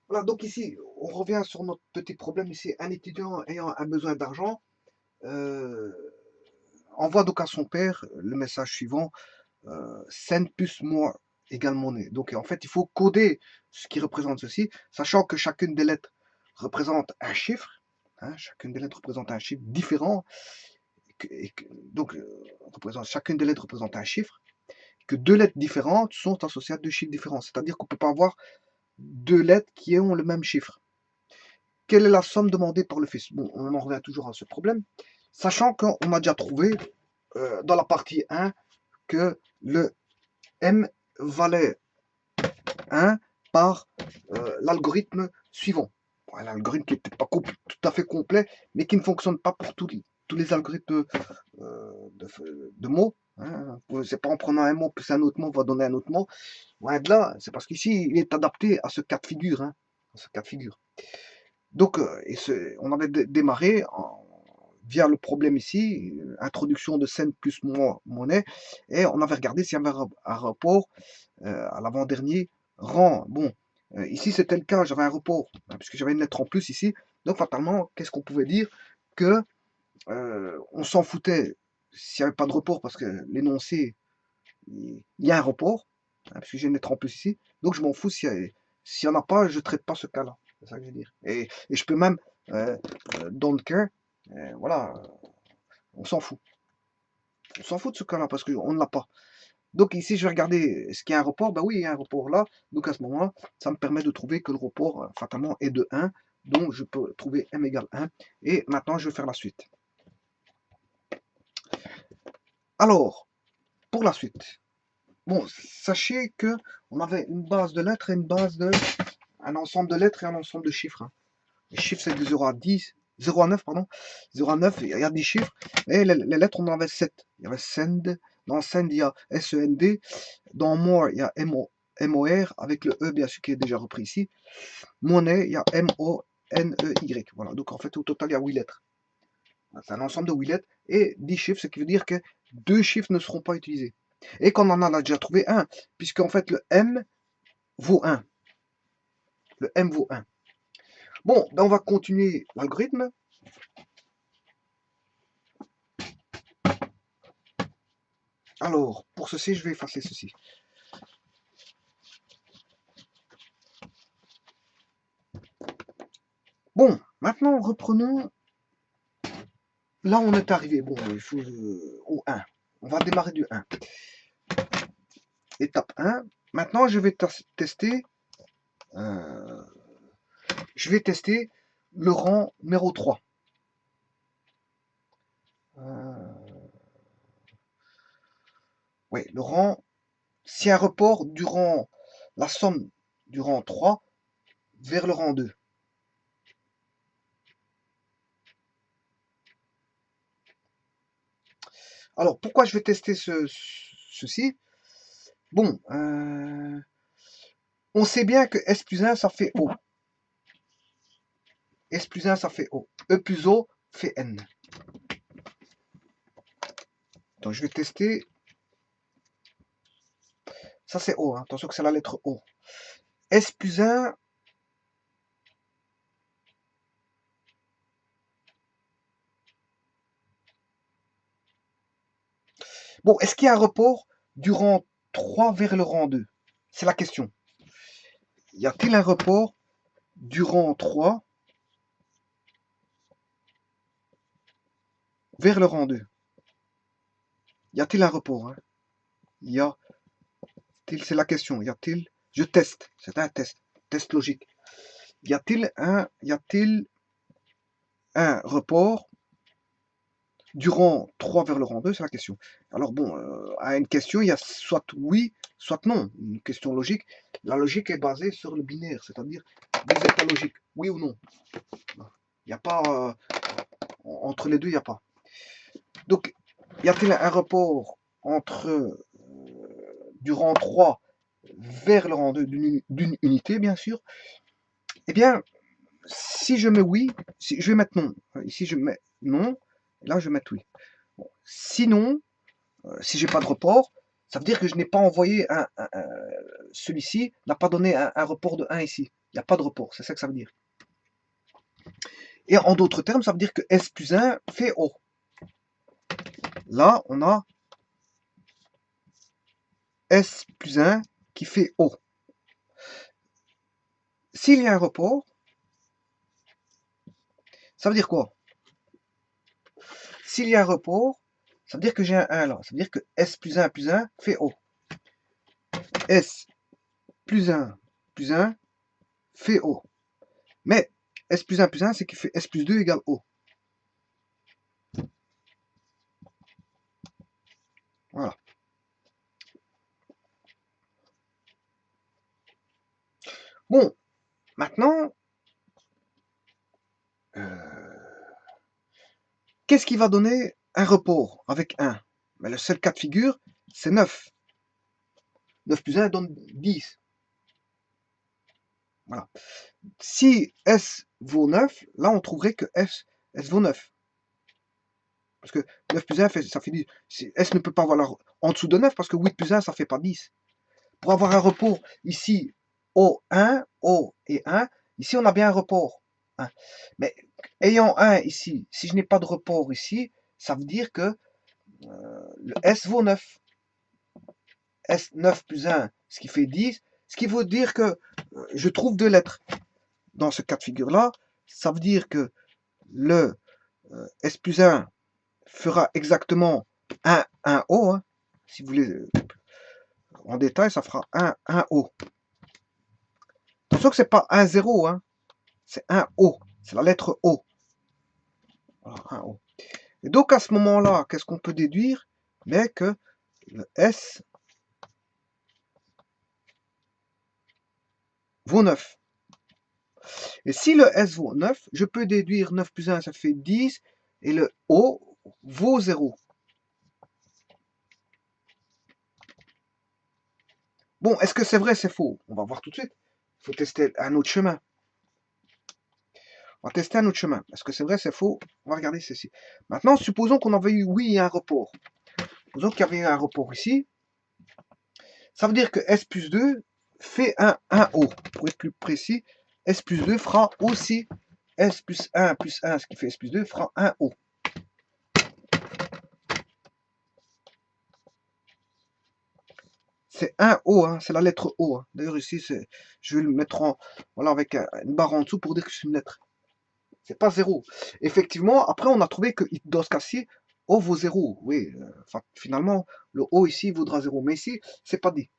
Voilà, donc ici, on revient sur notre petit problème ici. Un étudiant ayant un besoin d'argent euh, envoie donc à son père le message suivant, send plus moi égale monnaie. Donc en fait, il faut coder ce qui représente ceci, sachant que chacune des lettres représente un chiffre. Hein, chacune des lettres représente un chiffre différent. Donc, chacune des lettres représente un chiffre. Que deux lettres différentes sont associées à deux chiffres différents. C'est-à-dire qu'on ne peut pas avoir deux lettres qui ont le même chiffre. Quelle est la somme demandée par le fils? Bon, on en revient toujours à ce problème, sachant qu'on a déjà trouvé dans la partie 1 que le M valait 1 par l'algorithme suivant. Ouais, l'algorithme qui n'est peut-être pas tout à fait complet, mais qui ne fonctionne pas pour tous les algorithmes de mots. Hein. C'est pas en prenant un mot plus un autre mot va donner un autre mot. Ouais, de là, c'est parce qu'ici, il est adapté à ce cas de figure. Hein, à ce cas de figure. Donc, on avait démarré via le problème ici, introduction de scène plus monnaie, et on avait regardé s'il y avait un rapport à l'avant-dernier rang. Bon, ici c'était le cas, j'avais un report, hein, puisque j'avais une lettre en plus ici. Donc fatalement, qu'est-ce qu'on pouvait dire? Que on s'en foutait s'il n'y avait pas de report, parce que l'énoncé, il y a un report, hein, puisque j'ai une lettre en plus ici. Donc je m'en fous s'il n'y en a pas, je ne traite pas ce cas-là. C'est ça que je veux dire. Et je peux même, don't care, voilà, on s'en fout. On s'en fout de ce cas-là, parce qu'on ne l'a pas. Donc ici, je vais regarder ce qu'il y a un report. Ben oui, il y a un report là. Donc à ce moment-là, ça me permet de trouver que le report, fatalement, est de 1. Donc je peux trouver m égale 1. Et maintenant, je vais faire la suite. Alors, pour la suite. Bon, sachez que on avait une base de lettres et une base de... un ensemble de lettres et un ensemble de chiffres. Hein. Les chiffres, c'est de 0 à 10. 0 à 9, pardon. 0 à 9, il y a 10 chiffres. Et les lettres, on en avait 7. Il y avait send. Dans send, il y a S-E-N-D. Dans more, il y a M-O-R, avec le E, bien sûr, qui est déjà repris ici. Monnaie, il y a M-O-N-E-Y. Voilà, donc en fait, au total, il y a 8 lettres. C'est un ensemble de 8 lettres et 10 chiffres, ce qui veut dire que 2 chiffres ne seront pas utilisés. Et qu'on en a déjà trouvé un, puisqu'en fait, le M vaut 1. Le M vaut 1. Bon, ben on va continuer l'algorithme. Alors, pour ceci, je vais effacer ceci. Bon, maintenant, reprenons. Là, on est arrivé. Bon, il faut au 1. On va démarrer du 1. Étape 1. Maintenant, je vais tester. Euh, je vais tester le rang numéro 3. Oui, le rang. Si un report du rang. La somme du rang 3 vers le rang 2. Alors, pourquoi je vais tester ceci? Bon, on sait bien que S plus 1, ça fait O. S plus 1, ça fait O. E plus O fait N. Donc, je vais tester. Ça, c'est O. Hein. Attention que c'est la lettre O. S plus 1. Bon, est-ce qu'il y a un report du rang 3 vers le rang 2? C'est la question. Y a-t-il un report du rang 3 vers le rang 2? Y a-t-il un report? Hein? Y a-t-il, c'est la question. Y a-t-il, je teste, c'est un test logique. Y a-t-il un report du rang 3 vers le rang 2? C'est la question. Alors bon, à une question, il y a soit oui, soit non. Une question logique. La logique est basée sur le binaire, c'est-à-dire des états logiques, oui ou non. Il n'y a pas, entre les deux, il n'y a pas. Donc, y a-t-il un report entre du rang 3 vers le rang 2 d'une unité, bien sûr? Eh bien, si je mets oui, je vais mettre non. Ici, je mets non. Là, je vais mettre oui. Bon. Sinon, si j'ai pas de report, ça veut dire que je n'ai pas envoyé celui-ci n'a pas donné un report de 1 ici. n'y a pas de report, c'est ça que ça veut dire. Et en d'autres termes, ça veut dire que S plus 1 fait O. Là, on a S plus 1 qui fait O. S'il y a un report, ça veut dire quoi? S'il y a un report, ça veut dire que j'ai un 1 là. Ça veut dire que S plus 1 fait O. S plus 1 fait O. Mais S plus 1 c'est qu'il fait S plus 2 égale O. Voilà. Bon, maintenant, qu'est-ce qui va donner un report avec 1? Mais le seul cas de figure, c'est 9. 9 plus 1 donne 10. Voilà. Si S vaut 9, là on trouverait que S vaut 9. Parce que 9 plus 1, ça fait 10. S ne peut pas avoir en dessous de 9 parce que 8 plus 1, ça fait pas 10. Pour avoir un report ici, O1, O et 1, ici on a bien un report. Hein. Mais ayant 1 ici, si je n'ai pas de report ici, ça veut dire que le S vaut 9. S 9 plus 1, ce qui fait 10, ce qui veut dire que je trouve deux lettres. Dans ce cas de figure-là, ça veut dire que le S plus 1 fera exactement 1 O. Hein. Si vous voulez, en détail, ça fera 1 O. Attention que c'est pas 1 0, hein. C'est 1 O. C'est la lettre O. Voilà, 1 O. Et donc à ce moment-là, qu'est-ce qu'on peut déduire? Mais que le S vaut 9. Et si le S vaut 9, je peux déduire 9 plus 1, ça fait 10, et le O vaut 0. Bon, est-ce que c'est vrai, c'est faux? On va voir tout de suite. Il faut tester un autre chemin. On va tester un autre chemin. Est-ce que c'est vrai, c'est faux? On va regarder ceci. Maintenant, supposons qu'on avait eu, oui, un report. Supposons qu'il y avait eu un report ici. Ça veut dire que S plus 2 fait un O. Pour être plus précis, S plus 2 fera aussi S plus 1, ce qui fait S plus 2, fera un O. C'est un O, hein, c'est la lettre O. Hein. D'ailleurs, ici, je vais le mettre voilà, avec une barre en dessous pour dire que c'est une lettre. C'est pas 0. Effectivement, après, on a trouvé que dans ce cas-ci, O vaut 0. Oui, finalement, le O ici vaudra 0. Mais ici, c'est pas dit.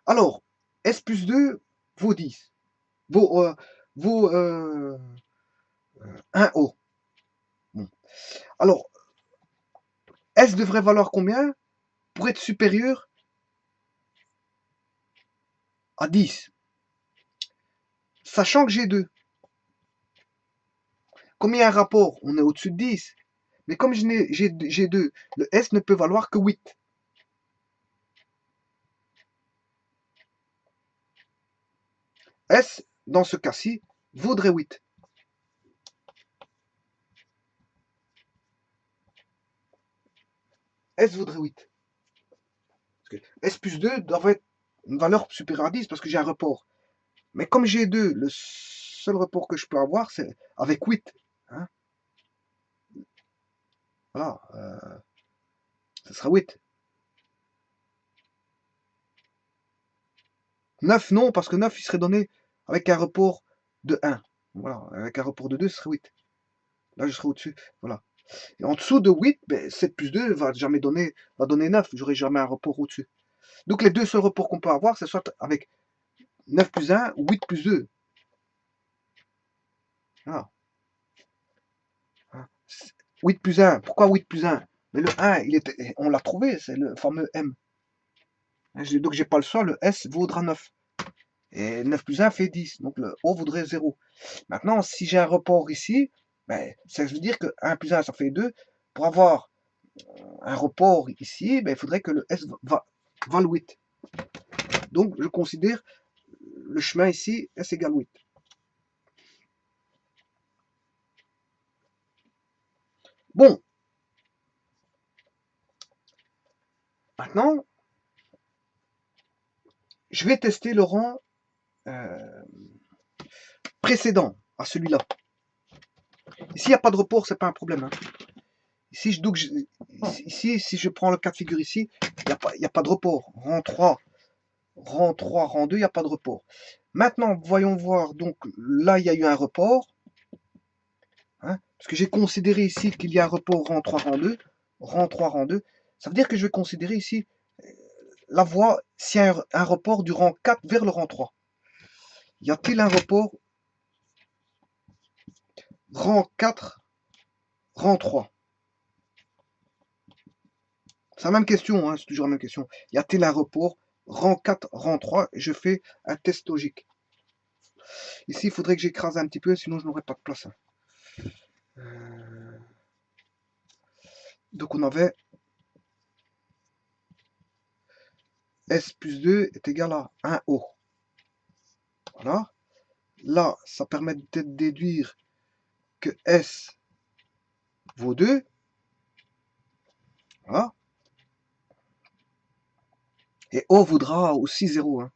Alors, S plus 2 vaut 10. Vaut 1 O. Bon. Alors, S devrait valoir combien pour être supérieur à 10? Sachant que j'ai 2. Comme il y a un rapport, on est au-dessus de 10. Mais comme j'ai 2, le S ne peut valoir que 8. S, dans ce cas-ci, vaudrait 8. S vaudrait 8. Parce que S plus 2 doit être une valeur supérieure à 10 parce que j'ai un report. Mais comme j'ai 2, le seul report que je peux avoir, c'est avec 8. Hein. Voilà. Ce sera 8. 9, non, parce que 9, il serait donné avec un report de 1. Voilà. Avec un report de 2, ce serait 8. Là, je serai au-dessus. Voilà. Et en dessous de 8, ben, 7 plus 2 va donner 9. J'aurai jamais un report au-dessus. Donc les deux seuls reports qu'on peut avoir, c'est soit avec 9 plus 1 ou 8 plus 2. Voilà. 8 plus 1. Pourquoi 8 plus 1? Mais le 1, on l'a trouvé, c'est le fameux M. Donc j'ai pas le choix, le S vaudra 9. Et 9 plus 1 fait 10. Donc le O vaudrait 0. Maintenant, si j'ai un report ici, ben, ça veut dire que 1 plus 1, ça fait 2. Pour avoir un report ici, ben, il faudrait que le S vale 8. Donc je considère le chemin ici, S égale 8. Bon. Maintenant, je vais tester le rang euh, précédent à celui-là. Ici, il n'y a pas de report, c'est pas un problème. Hein. Ici, ici, si je prends le cas de figure ici, il n'y a pas de report. Rang 3, rang 2, il n'y a pas de report. Maintenant, voyons voir. Donc là, il y a eu un report. Hein, parce que j'ai considéré ici qu'il y a un report rang 3, rang 2. Rang 3, rang 2. Ça veut dire que je vais considérer ici la voie, s'il y a un report du rang 4 vers le rang 3. Y a-t-il un report rang 4, rang 3? C'est la même question, hein, c'est toujours la même question. Y a-t-il un report rang 4, rang 3? Je fais un test logique. Ici, il faudrait que j'écrase un petit peu, sinon je n'aurai pas de place. Donc on avait S plus 2 est égal à 1 O. Voilà. Là, ça permet de déduire que S vaut 2. Voilà. Et O vaudra aussi 0. Hein.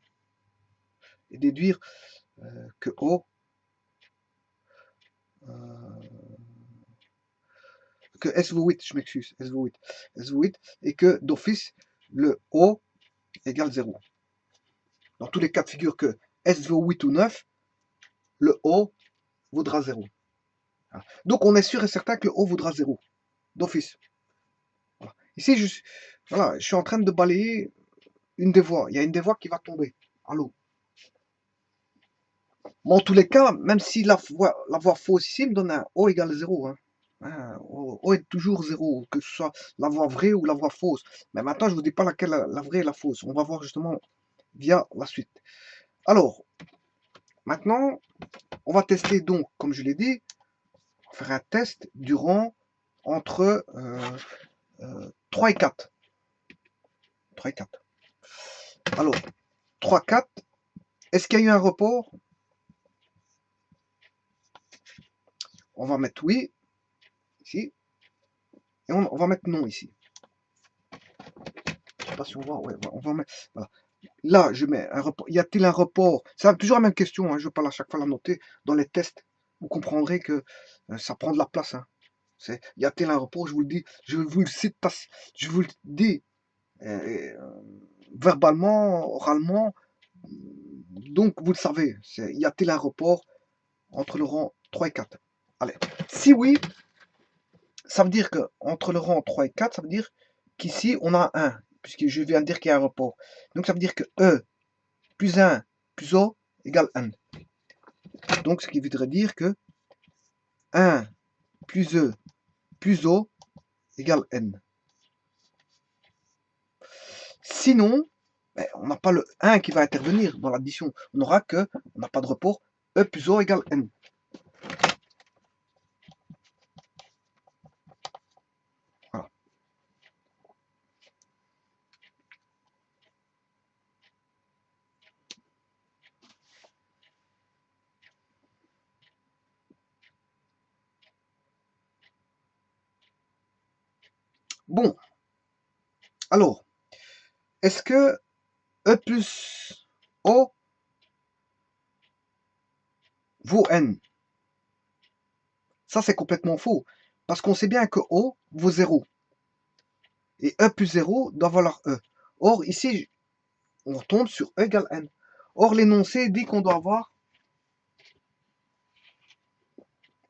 Et déduire que O que S vaut 8, je m'excuse, S vaut 8. S vaut 8 et que d'office, le O égale 0. Dans tous les cas de figure que S vaut 8 ou 9, le O vaudra 0. Donc on est sûr et certain que le O vaudra 0, d'office. Voilà. Ici, je suis en train de balayer une des voies. Il y a une des voies qui va tomber à l'eau. Bon, en tous les cas, même si la voie fausse ici me donne un O égale 0. Hein. O est toujours 0, que ce soit la voie vraie ou la voie fausse. Mais maintenant, je ne vous dis pas laquelle la vraie et la fausse. On va voir justement via la suite. Alors, maintenant, on va tester donc, comme je l'ai dit, on va faire un test du rang entre 3 et 4. 3 et 4. Alors, 3, 4, est-ce qu'il y a eu un report? On va mettre oui, ici, et on va mettre non ici. Je ne sais pas si on voit, ouais, on va mettre, voilà. Là, je mets un report. Y a-t-il un report? C'est toujours la même question, hein, je ne vais pas à chaque fois la noter dans les tests. Vous comprendrez que ça prend de la place. Hein. Y a-t-il un report? Je vous le dis, je vous le cite, je vous le dis verbalement, oralement. Donc, vous le savez, y a-t-il un report entre le rang 3 et 4? Allez, si oui, ça veut dire que entre le rang 3 et 4, ça veut dire qu'ici, on a 1, puisque je viens de dire qu'il y a un report. Donc, ça veut dire que E plus 1 plus O égale 1. Donc, ce qui voudrait dire que 1 plus E plus O égale N. Sinon, on n'a pas le 1 qui va intervenir dans l'addition. On n'aura que, on n'a pas de report, E plus O égale N. Voilà. Bon, alors, est-ce que E plus O vaut N? Ça, c'est complètement faux. Parce qu'on sait bien que O vaut 0. Et E plus 0 doit valoir E. Or, ici, on retombe sur E égale N. Or, l'énoncé dit qu'on doit avoir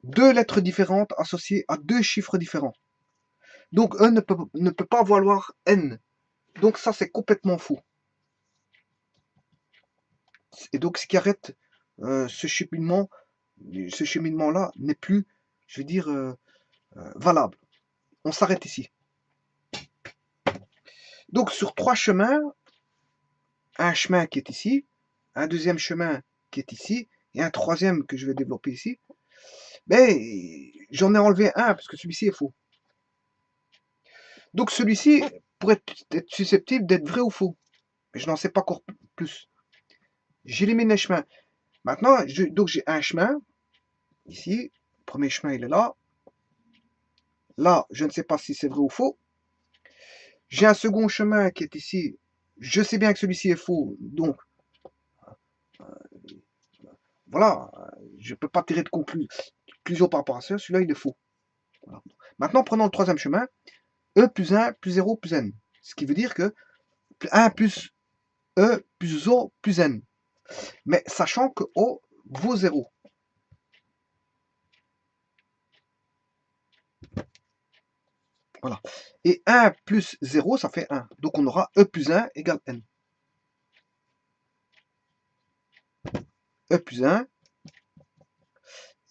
deux lettres différentes associées à deux chiffres différents. Donc, E ne peut pas valoir N. Donc, ça, c'est complètement faux. Et donc, ce qui arrête ce cheminement-là n'est plus, je veux dire, valable. On s'arrête ici. Donc, sur 3 chemins, un chemin qui est ici, un deuxième chemin qui est ici, et un troisième que je vais développer ici, mais j'en ai enlevé un parce que celui-ci est faux. Donc celui-ci pourrait être susceptible d'être vrai ou faux. Mais je n'en sais pas encore plus. J'élimine les chemins. Maintenant, donc j'ai un chemin, ici, le premier chemin il est là. Là, je ne sais pas si c'est vrai ou faux. J'ai un second chemin qui est ici. Je sais bien que celui-ci est faux, donc Voilà, je ne peux pas tirer de conclusion par rapport à ça, celui-là il est faux. Voilà. Maintenant, prenons le troisième chemin, E plus 1 plus 0 plus n. Ce qui veut dire que 1 plus E plus O plus n. Mais sachant que O vaut 0. Voilà. Et 1 plus 0, ça fait 1. Donc on aura E plus 1 égale n. E plus 1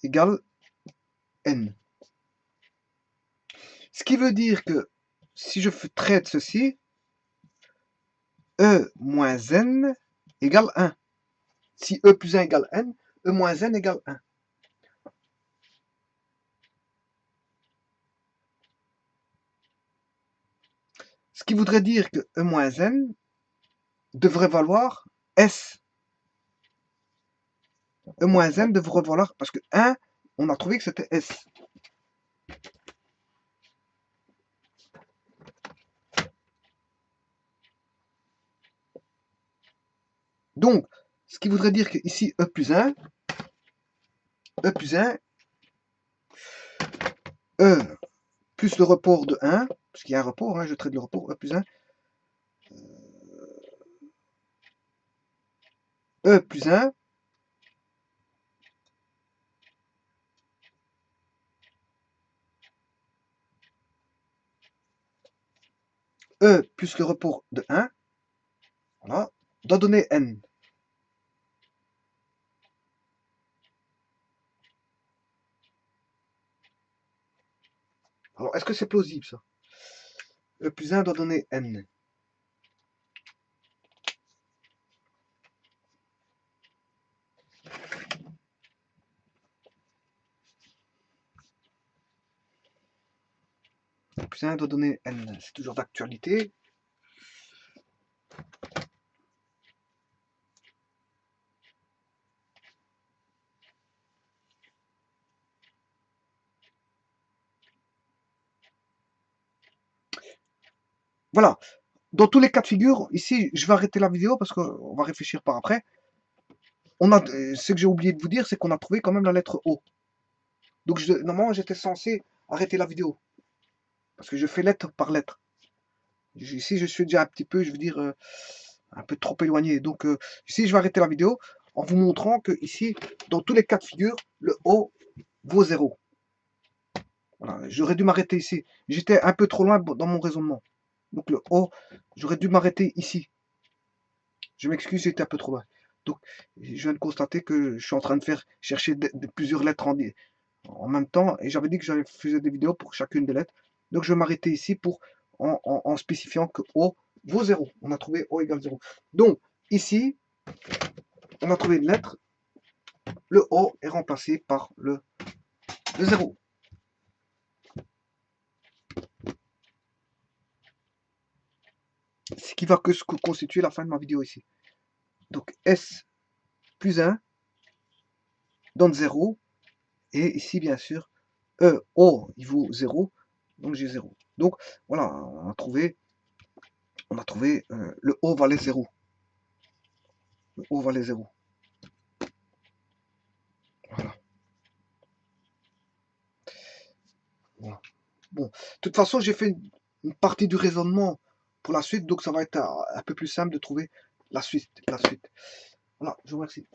égale n. Ce qui veut dire que si je traite ceci, E moins n égale 1. Si E plus 1 égale n, E moins n égale 1. Ce qui voudrait dire que E moins n devrait valoir S. E moins n devrait valoir, parce que 1, on a trouvé que c'était S. Donc, ce qui voudrait dire que ici, E plus 1, E plus 1, E plus le report de 1, parce qu'il y a un report, je traite le report, E plus 1, E plus 1, E plus le report de 1, voilà, doit donner n. Alors, est-ce que c'est plausible, ça? E plus 1 doit donner n. E plus 1 doit donner n. C'est toujours d'actualité. Voilà. Dans tous les cas de figure, ici, je vais arrêter la vidéo parce qu'on va réfléchir par après. Ce que j'ai oublié de vous dire, c'est qu'on a trouvé quand même la lettre O. Donc, normalement, j'étais censé arrêter la vidéo. Parce que je fais lettre par lettre. Ici, je suis déjà un petit peu, je veux dire, un peu trop éloigné. Donc, ici, je vais arrêter la vidéo en vous montrant que ici, dans tous les cas de figure, le O vaut 0. Voilà, j'aurais dû m'arrêter ici. J'étais un peu trop loin dans mon raisonnement. Donc, le O, j'aurais dû m'arrêter ici. Je m'excuse, j'étais un peu trop loin. Donc, je viens de constater que je suis en train de chercher plusieurs lettres en même temps. Et j'avais dit que j'allais faire des vidéos pour chacune des lettres. Donc, je vais m'arrêter ici en spécifiant que O vaut 0. On a trouvé O égale 0. Donc, ici, on a trouvé une lettre. Le O est remplacé par le 0. Ce qui va constituer la fin de ma vidéo ici. Donc, S plus 1 donne 0. Et ici, bien sûr, O, il vaut 0. Donc, j'ai 0. Donc, voilà, on a trouvé le O valait 0. Le O valait 0. Voilà. Voilà. Bon, de toute façon, j'ai fait une partie du raisonnement pour la suite, donc ça va être un peu plus simple de trouver la suite. Voilà, je vous remercie.